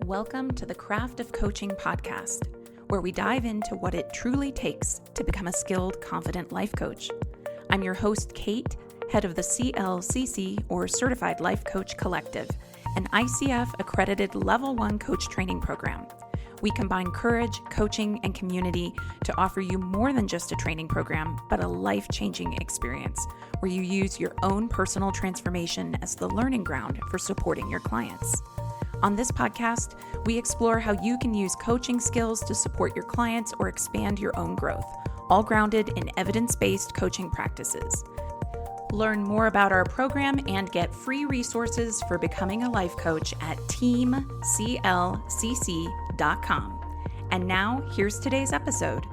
Welcome to the Craft of Coaching podcast, where we dive into what it truly takes to become a skilled, confident life coach. I'm your host, Kate, head of the CLCC, or Certified Life Coach Collective, an ICF-accredited Level 1 coach training program. We combine courage, coaching, and community to offer you more than just a training program, but a life-changing experience where you use your own personal transformation as the learning ground for supporting your clients. On this podcast, we explore how you can use coaching skills to support your clients or expand your own growth, all grounded in evidence-based coaching practices. Learn more about our program and get free resources for becoming a life coach at teamclcc.com. And now, here's today's episode.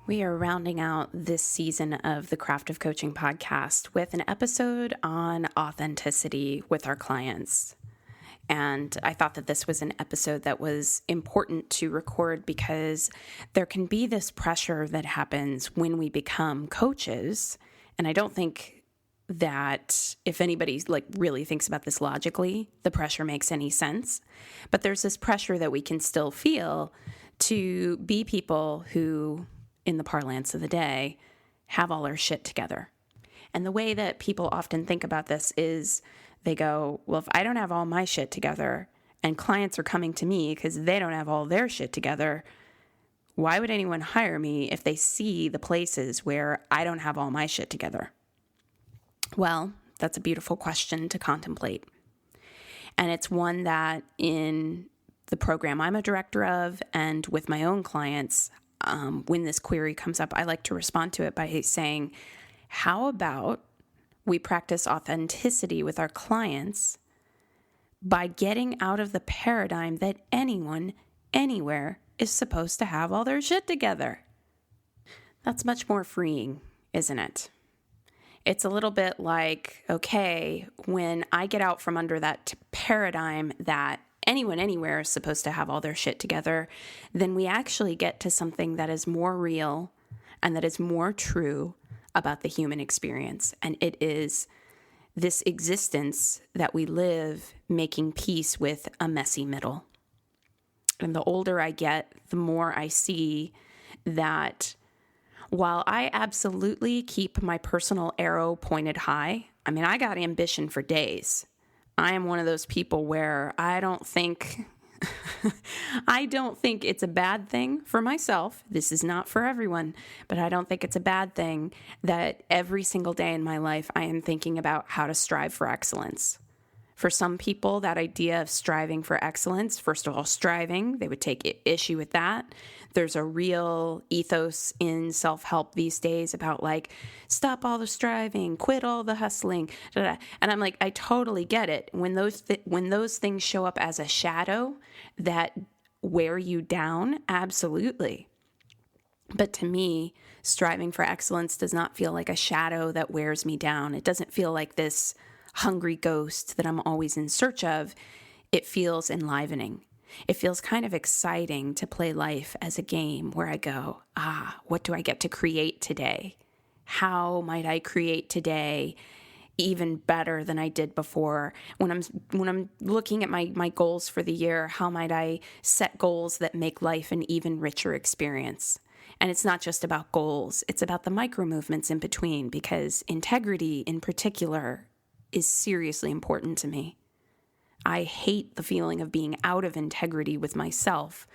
We are rounding out this season of the Craft of Coaching podcast with an episode on authenticity with our clients. And I thought that this was an episode that was important to record because there can be this pressure that happens when we become coaches. And I don't think that if anybody really thinks about this logically, the pressure makes any sense. But there's this pressure that we can still feel to be people who, in the parlance of the day, have all our shit together. And the way that people often think about this is they go, well, if I don't have all my shit together and clients are coming to me because they don't have all their shit together, why would anyone hire me if they see the places where I don't have all my shit together? Well, that's a beautiful question to contemplate. And it's one that in the program I'm a director of and with my own clients, when this query comes up, I like to respond to it by saying, how about we practice authenticity with our clients by getting out of the paradigm that anyone, anywhere is supposed to have all their shit together? That's much more freeing, isn't it? It's a little bit like, okay, when I get out from under that paradigm that anyone anywhere is supposed to have all their shit together, then we actually get to something that is more real and that is more true about the human experience. And it is this existence that we live making peace with a messy middle. And the older I get, the more I see that while I absolutely keep my personal arrow pointed high, I got ambition for days. I am one of those people where I don't think it's a bad thing for myself. This is not for everyone, but I don't think it's a bad thing that every single day in my life I am thinking about how to strive for excellence. For some people, that idea of striving for excellence, first of all, striving, they would take issue with that. There's a real ethos in self-help these days about stop all the striving, quit all the hustling. And I'm like, I totally get it. When those things show up as a shadow that wear you down, absolutely. But to me, striving for excellence does not feel like a shadow that wears me down. It doesn't feel like this hungry ghost that I'm always in search of. It feels enlivening. It feels kind of exciting to play life as a game where I go, what do I get to create today? How might I create today even better than I did before? When I'm looking at my goals for the year, how might I set goals that make life an even richer experience? And it's not just about goals. It's about the micro movements in between, because integrity in particular is seriously important to me. I hate the feeling of being out of integrity with myself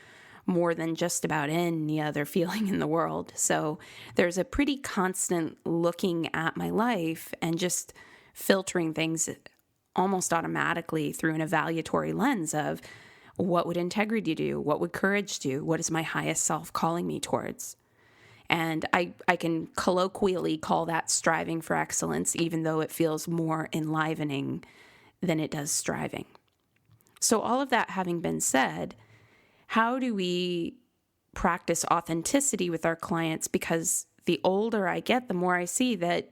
more than just about any other feeling in the world. So there's a pretty constant looking at my life and just filtering things almost automatically through an evaluatory lens of what would integrity do? What would courage do? What is my highest self calling me towards? And I can colloquially call that striving for excellence, even though it feels more enlivening than it does striving. So all of that having been said, how do we practice authenticity with our clients? Because the older I get, the more I see that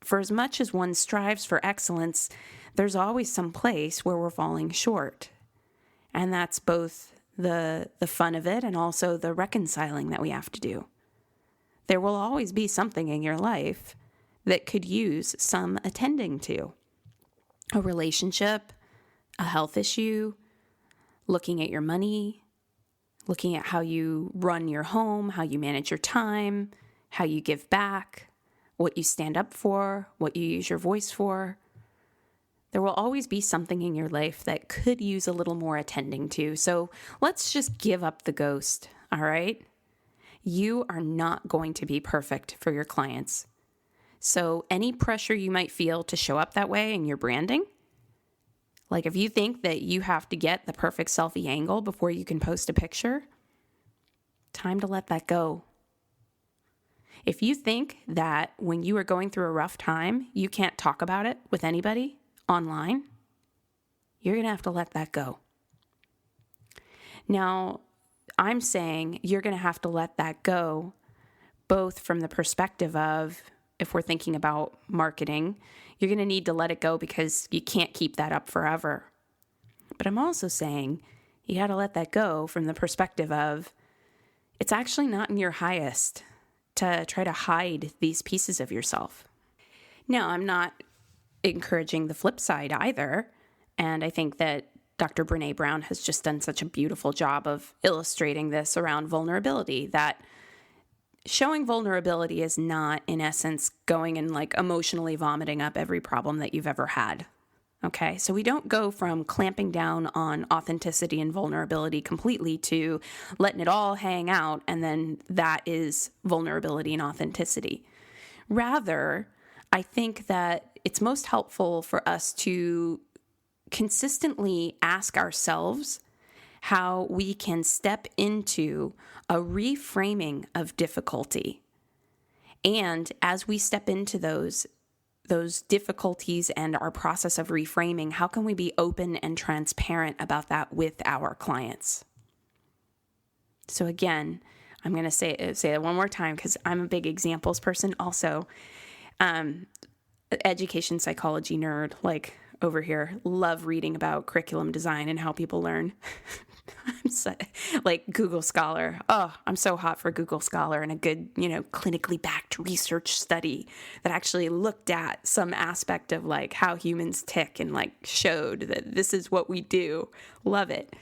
for as much as one strives for excellence, there's always some place where we're falling short. And that's both the fun of it and also the reconciling that we have to do. There will always be something in your life that could use some attending to. A relationship, a health issue, looking at your money, looking at how you run your home, how you manage your time, how you give back, what you stand up for, what you use your voice for. There will always be something in your life that could use a little more attending to. So let's just give up the ghost, all right? You are not going to be perfect for your clients. So any pressure you might feel to show up that way in your branding, like if you think that you have to get the perfect selfie angle before you can post a picture, time to let that go. If you think that when you are going through a rough time, you can't talk about it with anybody online, you're going to have to let that go. Now, I'm saying you're going to have to let that go, both from the perspective of, if we're thinking about marketing, you're going to need to let it go because you can't keep that up forever. But I'm also saying you got to let that go from the perspective of, it's actually not in your highest to try to hide these pieces of yourself. Now, I'm not encouraging the flip side either. And I think that Dr. Brené Brown has just done such a beautiful job of illustrating this around vulnerability, that showing vulnerability is not, in essence, going and like emotionally vomiting up every problem that you've ever had. Okay, so we don't go from clamping down on authenticity and vulnerability completely to letting it all hang out, and then that is vulnerability and authenticity. Rather, I think that it's most helpful for us to consistently ask ourselves how we can step into a reframing of difficulty. And as we step into those difficulties and our process of reframing, how can we be open and transparent about that with our clients? So again, I'm going to say it one more time because I'm a big examples person also. Education psychology nerd, like over here, love reading about curriculum design and how people learn. I'm so, like Google Scholar. Oh, I'm so hot for Google Scholar and a good, clinically backed research study that actually looked at some aspect of like how humans tick and like showed that this is what we do. Love it.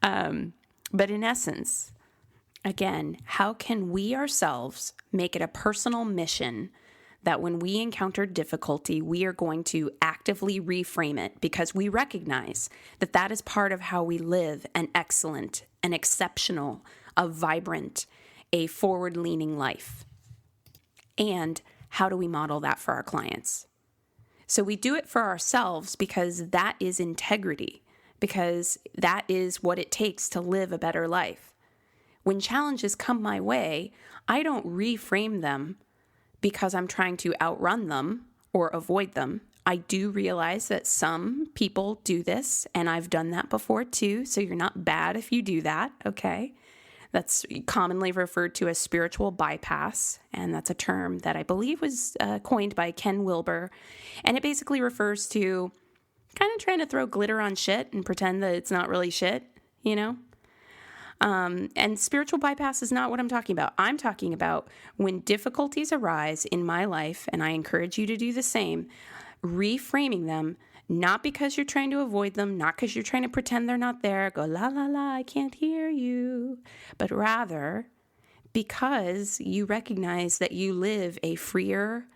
But in essence, again, how can we ourselves make it a personal mission that when we encounter difficulty, we are going to actively reframe it because we recognize that that is part of how we live an excellent, an exceptional, a vibrant, a forward-leaning life. And how do we model that for our clients? So we do it for ourselves because that is integrity, because that is what it takes to live a better life. When challenges come my way, I don't reframe them because I'm trying to outrun them or avoid them. I do realize that some people do this, and I've done that before too, so you're not bad if you do that, okay? That's commonly referred to as spiritual bypass, and that's a term that I believe was coined by Ken Wilber, and it basically refers to kind of trying to throw glitter on shit and pretend that it's not really shit, And spiritual bypass is not what I'm talking about. I'm talking about when difficulties arise in my life, and I encourage you to do the same, reframing them, not because you're trying to avoid them, not because you're trying to pretend they're not there, go la la la, I can't hear you, but rather because you recognize that you live a freer,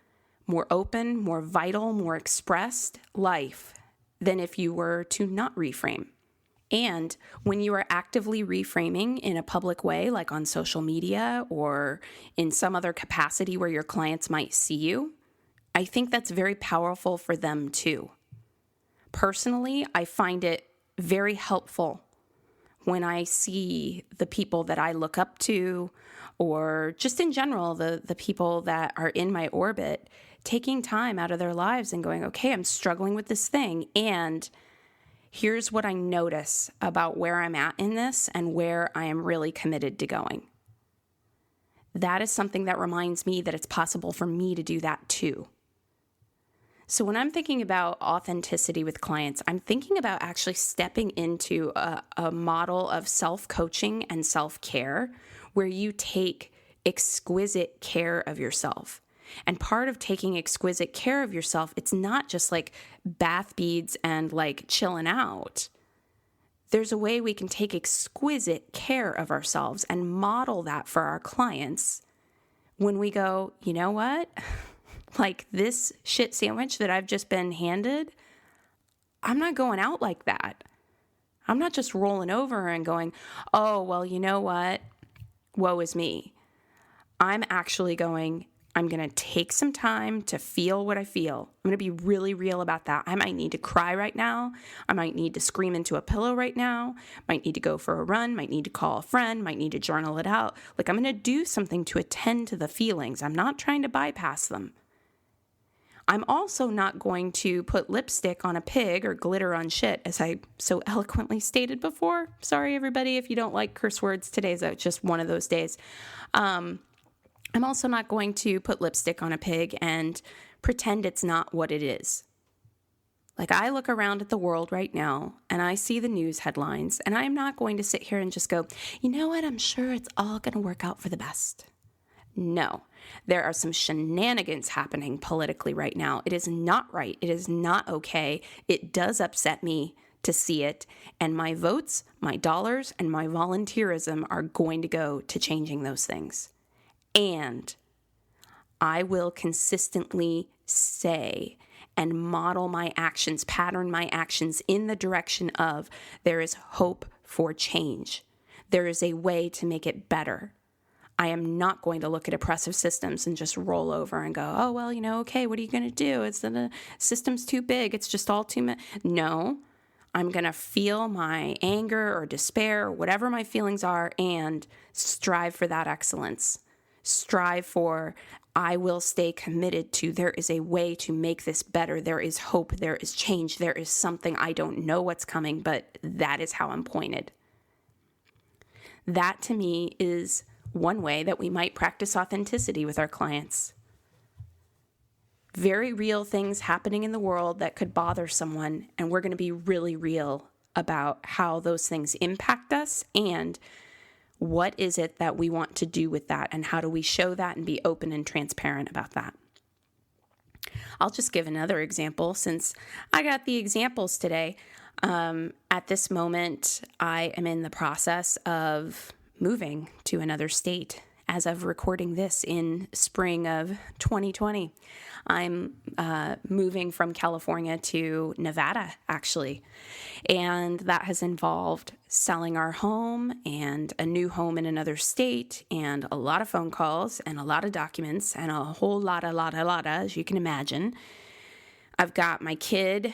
more open, more vital, more expressed life than if you were to not reframe. And when you are actively reframing in a public way, like on social media or in some other capacity where your clients might see you, I think that's very powerful for them too. Personally, I find it very helpful when I see the people that I look up to, or just in general, the people that are in my orbit, taking time out of their lives and going, okay, I'm struggling with this thing, and here's what I notice about where I'm at in this and where I am really committed to going. That is something that reminds me that it's possible for me to do that too. So when I'm thinking about authenticity with clients, I'm thinking about actually stepping into a model of self-coaching and self-care where you take exquisite care of yourself. And part of taking exquisite care of yourself, it's not just like bath beads and like chilling out. There's a way we can take exquisite care of ourselves and model that for our clients when we go, you know what? Like this shit sandwich that I've just been handed, I'm not going out like that. I'm not just rolling over and going, oh, well, you know what? Woe is me. I'm actually going, I'm going to take some time to feel what I feel. I'm going to be really real about that. I might need to cry right now. I might need to scream into a pillow right now. Might need to go for a run. Might need to call a friend. Might need to journal it out. Like I'm going to do something to attend to the feelings. I'm not trying to bypass them. I'm also not going to put lipstick on a pig or glitter on shit, as I so eloquently stated before. Sorry, everybody, if you don't like curse words. Today's just one of those days. I'm also not going to put lipstick on a pig and pretend it's not what it is. Like I look around at the world right now and I see the news headlines and I'm not going to sit here and just go, you know what, I'm sure it's all going to work out for the best. No, there are some shenanigans happening politically right now. It is not right. It is not okay. It does upset me to see it. And my votes, my dollars, and my volunteerism are going to go to changing those things. And I will consistently say and model my actions, pattern my actions in the direction of there is hope for change. There is a way to make it better. I am not going to look at oppressive systems and just roll over and go, oh, well, you know, okay, what are you going to do? It's the system's too big. It's just all too much. No, I'm going to feel my anger or despair or whatever my feelings are and strive for that excellence. Strive for, I will stay committed to, there is a way to make this better. There is hope. There is change. There is something. I don't know what's coming, but that is how I'm pointed. That to me is one way that we might practice authenticity with our clients. Very real things happening in the world that could bother someone, and we're going to be really real about how those things impact us and what is it that we want to do with that, and how do we show that and be open and transparent about that. I'll just give another example since I got the examples today. At this moment, I am in the process of moving to another state as of recording this in spring of 2020. I'm moving from California to Nevada, actually. And that has involved selling our home and a new home in another state and a lot of phone calls and a lot of documents and a whole lot, as you can imagine. I've got my kid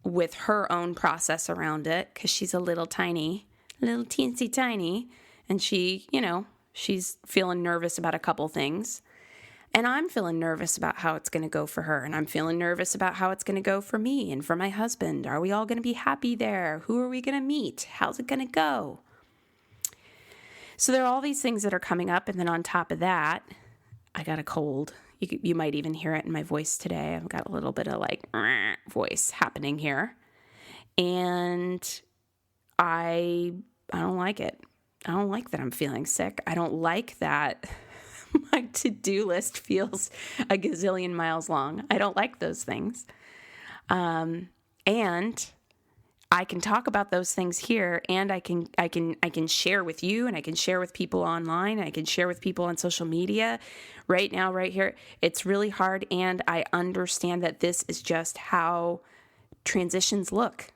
with her own process around it because she's a little teensy tiny, and she, you know, she's feeling nervous about a couple things. And I'm feeling nervous about how it's going to go for her. And I'm feeling nervous about how it's going to go for me and for my husband. Are we all going to be happy there? Who are we going to meet? How's it going to go? So there are all these things that are coming up. And then on top of that, I got a cold. You might even hear it in my voice today. I've got a little bit of like voice happening here. And I don't like it. I don't like that I'm feeling sick. I don't like that my to-do list feels a gazillion miles long. I don't like those things. And I can talk about those things here, and I can share with you, and I can share with people online, and I can share with people on social media right now, right here. It's really hard, and I understand that this is just how transitions look.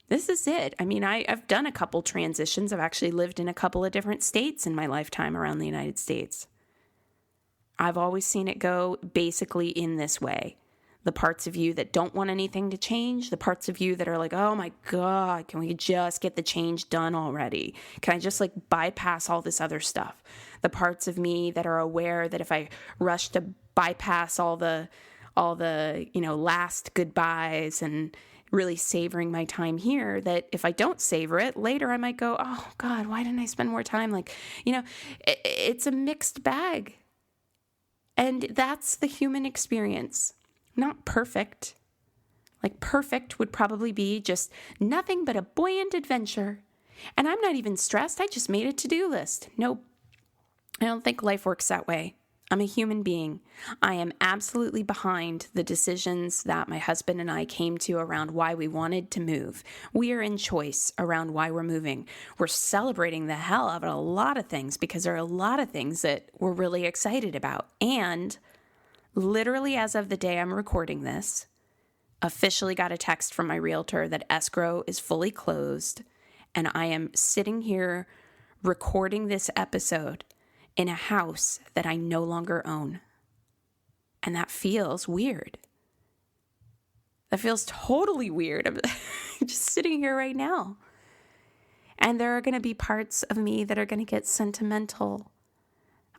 This is it. I mean, I've done a couple transitions. I've actually lived in a couple of different states in my lifetime around the United States. I've always seen it go basically in this way. The parts of you that don't want anything to change, the parts of you that are like, oh my God, can we just get the change done already? Can I just like bypass all this other stuff? The parts of me that are aware that if I rush to bypass all the last goodbyes and really savoring my time here, that if I don't savor it, later I might go, oh God, why didn't I spend more time? Like, it's a mixed bag. And that's the human experience. Not perfect. Like perfect would probably be just nothing but a buoyant adventure. And I'm not even stressed. I just made a to-do list. Nope. I don't think life works that way. I'm a human being. I am absolutely behind the decisions that my husband and I came to around why we wanted to move. We are in choice around why we're moving. We're celebrating the hell out of a lot of things because there are a lot of things that we're really excited about. And literally as of the day I'm recording this, officially got a text from my realtor that escrow is fully closed, and I am sitting here recording this episode in a house that I no longer own. And that feels weird. That feels totally weird. I'm just sitting here right now. And there are going to be parts of me that are going to get sentimental.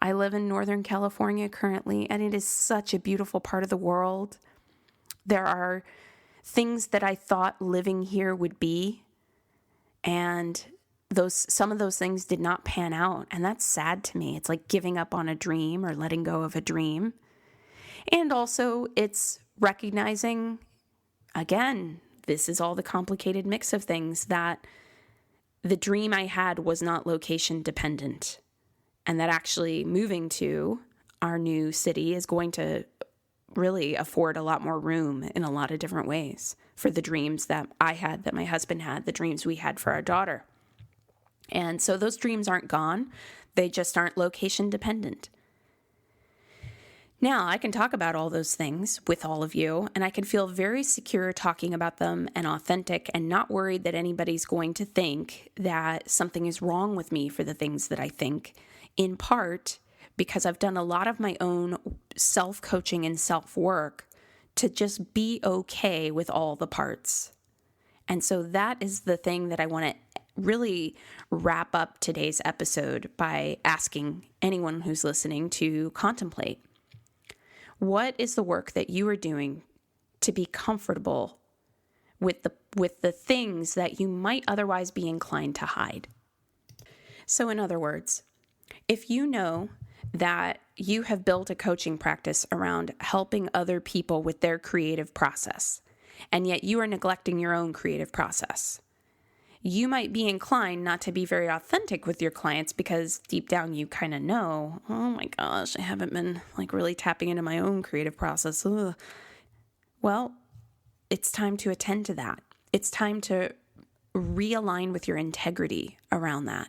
I live in Northern California currently, and it is such a beautiful part of the world. There are things that I thought living here would be, and some of those things did not pan out, and that's sad to me. It's like giving up on a dream or letting go of a dream. And also it's recognizing, again, this is all the complicated mix of things, that the dream I had was not location dependent, and that actually moving to our new city is going to really afford a lot more room in a lot of different ways for the dreams that I had, that my husband had, the dreams we had for our daughter. And so those dreams aren't gone. They just aren't location dependent. Now, I can talk about all those things with all of you, and I can feel very secure talking about them and authentic and not worried that anybody's going to think that something is wrong with me for the things that I think, in part because I've done a lot of my own self-coaching and self-work to just be okay with all the parts. And so that is the thing that I want to really wrap up today's episode by asking anyone who's listening to contemplate. What is the work that you are doing to be comfortable with the things that you might otherwise be inclined to hide? So in other words, if you know that you have built a coaching practice around helping other people with their creative process, and yet you are neglecting your own creative process, you might be inclined not to be very authentic with your clients because deep down you kind of know, oh my gosh, I haven't been really tapping into my own creative process. Ugh. Well, it's time to attend to that. It's time to realign with your integrity around that.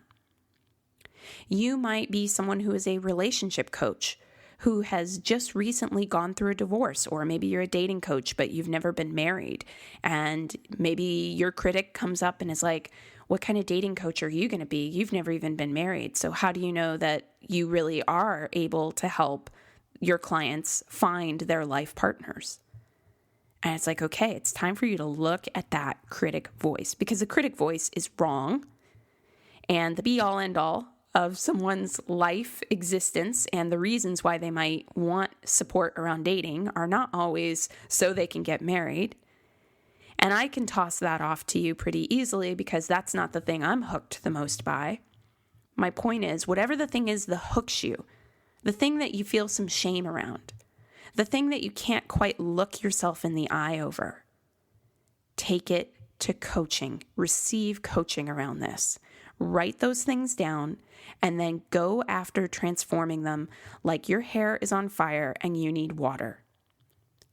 You might be someone who is a relationship coach who has just recently gone through a divorce, or maybe you're a dating coach, but you've never been married. And maybe your critic comes up and is like, what kind of dating coach are you going to be? You've never even been married. So how do you know that you really are able to help your clients find their life partners? And it's like, okay, it's time for you to look at that critic voice, because the critic voice is wrong. And the be all end all of someone's life existence and the reasons why they might want support around dating are not always so they can get married. And I can toss that off to you pretty easily because that's not the thing I'm hooked the most by. My point is, whatever the thing is that hooks you, the thing that you feel some shame around, the thing that you can't quite look yourself in the eye over, take it to coaching. Receive coaching around this. Write those things down and then go after transforming them like your hair is on fire and you need water.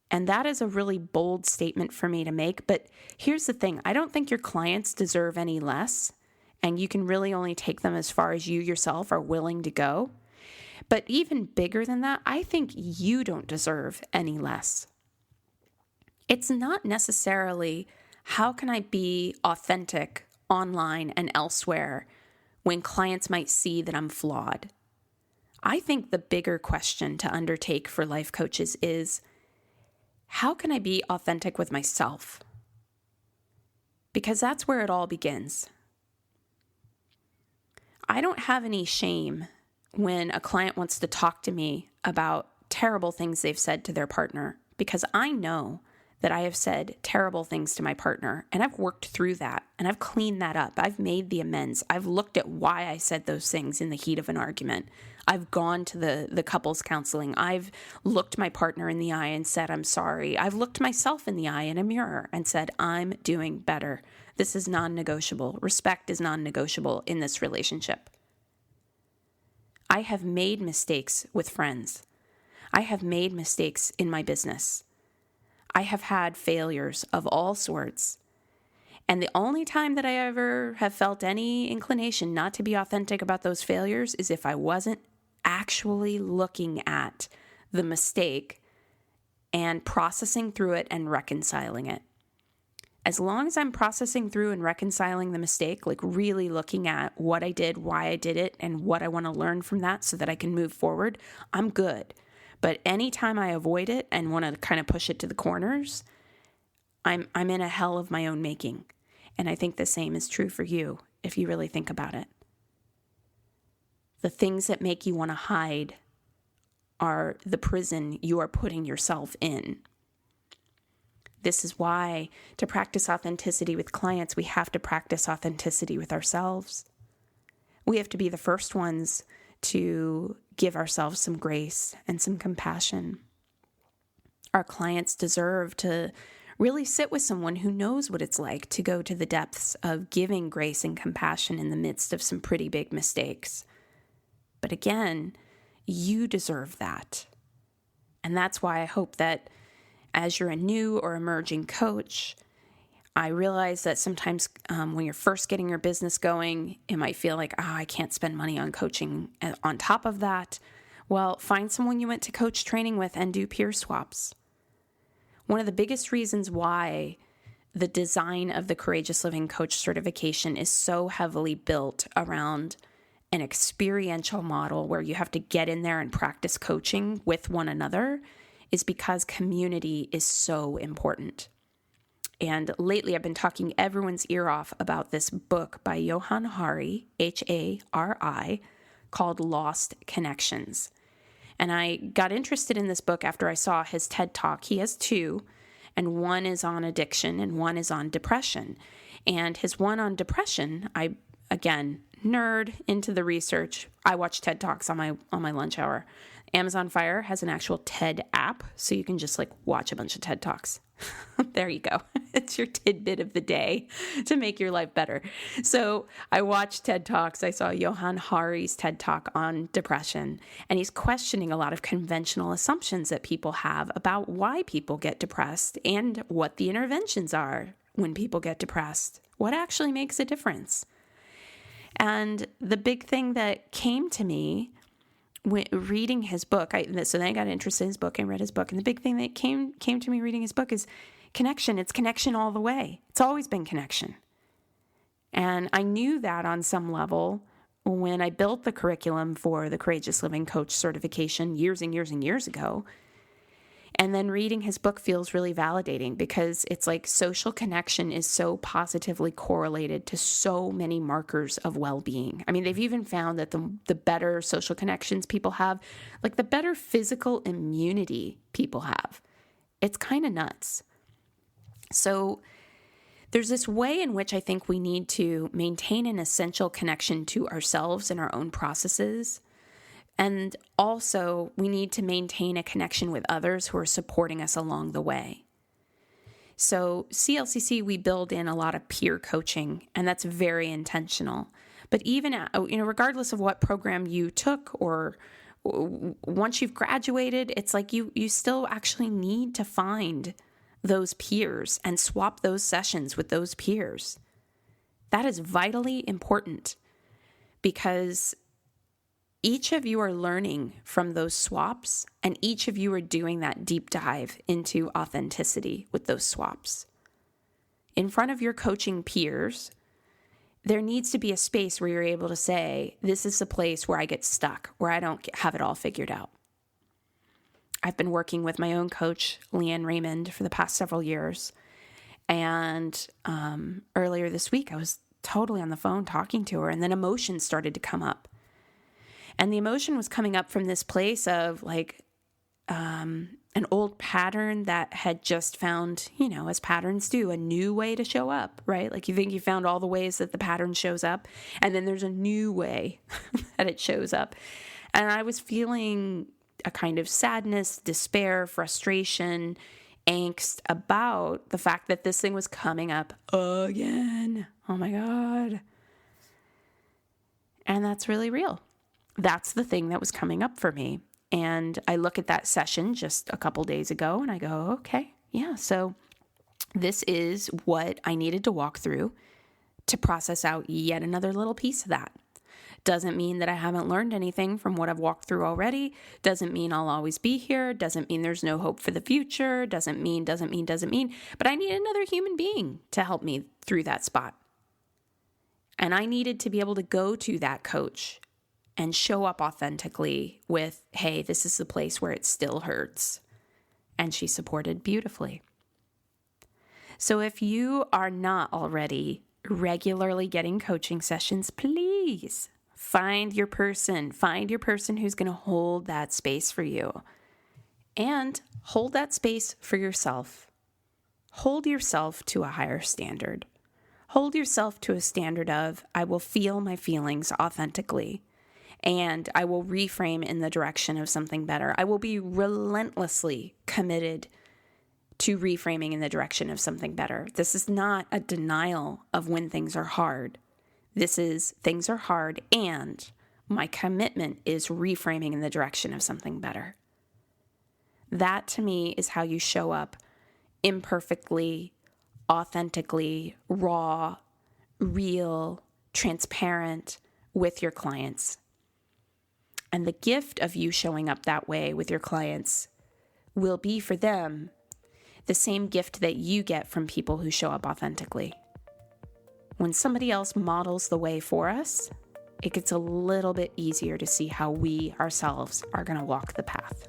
And that is a really bold statement for me to make. But here's the thing. I don't think your clients deserve any less. And you can really only take them as far as you yourself are willing to go. But even bigger than that, I think you don't deserve any less. It's not necessarily how can I be authentic online and elsewhere when clients might see that I'm flawed. I think the bigger question to undertake for life coaches is, how can I be authentic with myself? Because that's where it all begins. I don't have any shame when a client wants to talk to me about terrible things they've said to their partner, because I know that I have said terrible things to my partner, and I've worked through that, and I've cleaned that up. I've made the amends. I've looked at why I said those things in the heat of an argument. I've gone to the couples counseling. I've looked my partner in the eye and said, I'm sorry. I've looked myself in the eye in a mirror and said, I'm doing better. This is non-negotiable. Respect is non-negotiable in this relationship. I have made mistakes with friends. I have made mistakes in my business. I have had failures of all sorts. And the only time that I ever have felt any inclination not to be authentic about those failures is if I wasn't actually looking at the mistake and processing through it and reconciling it. As long as I'm processing through and reconciling the mistake, like really looking at what I did, why I did it, and what I want to learn from that so that I can move forward, I'm good. But anytime I avoid it and want to kind of push it to the corners, I'm in a hell of my own making. And I think the same is true for you if you really think about it. The things that make you want to hide are the prison you are putting yourself in. This is why to practice authenticity with clients, we have to practice authenticity with ourselves. We have to be the first ones to give ourselves some grace and some compassion. Our clients deserve to really sit with someone who knows what it's like to go to the depths of giving grace and compassion in the midst of some pretty big mistakes. But again, you deserve that. And that's why I hope that as you're a new or emerging coach, I realize that sometimes when you're first getting your business going, it might feel like, I can't spend money on coaching on top of that. Well, find someone you went to coach training with and do peer swaps. One of the biggest reasons why the design of the Courageous Living Coach certification is so heavily built around an experiential model where you have to get in there and practice coaching with one another is because community is so important. And lately I've been talking everyone's ear off about this book by Johann Hari, Hari, called Lost Connections. And I got interested in this book after I saw his TED Talk. He has two, and one is on addiction and one is on depression. And his one on depression, again, nerd into the research. I watch TED Talks on my lunch hour. Amazon Fire has an actual TED app, so you can just watch a bunch of TED Talks. There you go. It's your tidbit of the day to make your life better. So I watched TED Talks. I saw Johann Hari's TED Talk on depression, and he's questioning a lot of conventional assumptions that people have about why people get depressed and what the interventions are when people get depressed. What actually makes a difference? And the big thing that came to me when reading his book, so then I got interested in his book and read his book. And the big thing that came to me reading his book is connection. It's connection all the way. It's always been connection. And I knew that on some level when I built the curriculum for the Courageous Living Coach certification years and years and years ago. And then reading his book feels really validating because it's like social connection is so positively correlated to so many markers of well-being. I mean, they've even found that the better social connections people have, like the better physical immunity people have. It's kind of nuts. So there's this way in which I think we need to maintain an essential connection to ourselves and our own processes. And also, we need to maintain a connection with others who are supporting us along the way. So CLCC, we build in a lot of peer coaching, and that's very intentional. But even, regardless of what program you took or once you've graduated, it's like you still actually need to find those peers and swap those sessions with those peers. That is vitally important because each of you are learning from those swaps, and each of you are doing that deep dive into authenticity with those swaps. In front of your coaching peers, there needs to be a space where you're able to say, this is the place where I get stuck, where I don't have it all figured out. I've been working with my own coach, Leanne Raymond, for the past several years. And earlier this week, I was totally on the phone talking to her, and then emotions started to come up. And the emotion was coming up from this place of an old pattern that had just found, as patterns do, a new way to show up, right? Like you think you found all the ways that the pattern shows up, and then there's a new way that it shows up. And I was feeling a kind of sadness, despair, frustration, angst about the fact that this thing was coming up again. Oh my God. And that's really real. that's the thing that was coming up for me. And I look at that session just a couple days ago and I go, okay, yeah, so this is what I needed to walk through to process out yet another little piece of that. Doesn't mean that I haven't learned anything from what I've walked through already. Doesn't mean I'll always be here. Doesn't mean there's no hope for the future. Doesn't mean. But I need another human being to help me through that spot. And I needed to be able to go to that coach and show up authentically with, hey, this is the place where it still hurts. And she supported beautifully. So if you are not already regularly getting coaching sessions, please find your person who's going to hold that space for you, and hold that space for yourself. Hold yourself to a higher standard. Hold yourself to a standard of, I will feel my feelings authentically, and I will reframe in the direction of something better. I will be relentlessly committed to reframing in the direction of something better. This is not a denial of when things are hard. This is things are hard and my commitment is reframing in the direction of something better. That to me is how you show up imperfectly, authentically, raw, real, transparent with your clients. And the gift of you showing up that way with your clients will be for them the same gift that you get from people who show up authentically. When somebody else models the way for us, it gets a little bit easier to see how we ourselves are going to walk the path.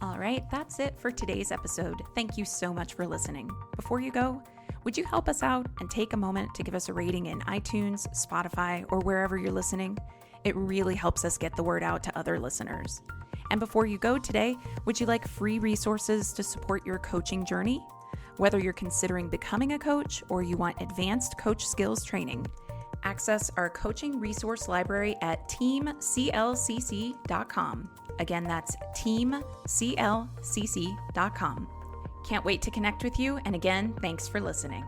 All right, that's it for today's episode. Thank you so much for listening. Before you go, would you help us out and take a moment to give us a rating in iTunes, Spotify, or wherever you're listening? It really helps us get the word out to other listeners. And before you go today, would you like free resources to support your coaching journey? Whether you're considering becoming a coach or you want advanced coach skills training, access our coaching resource library at teamclcc.com. Again, that's teamclcc.com. Can't wait to connect with you. And again, thanks for listening.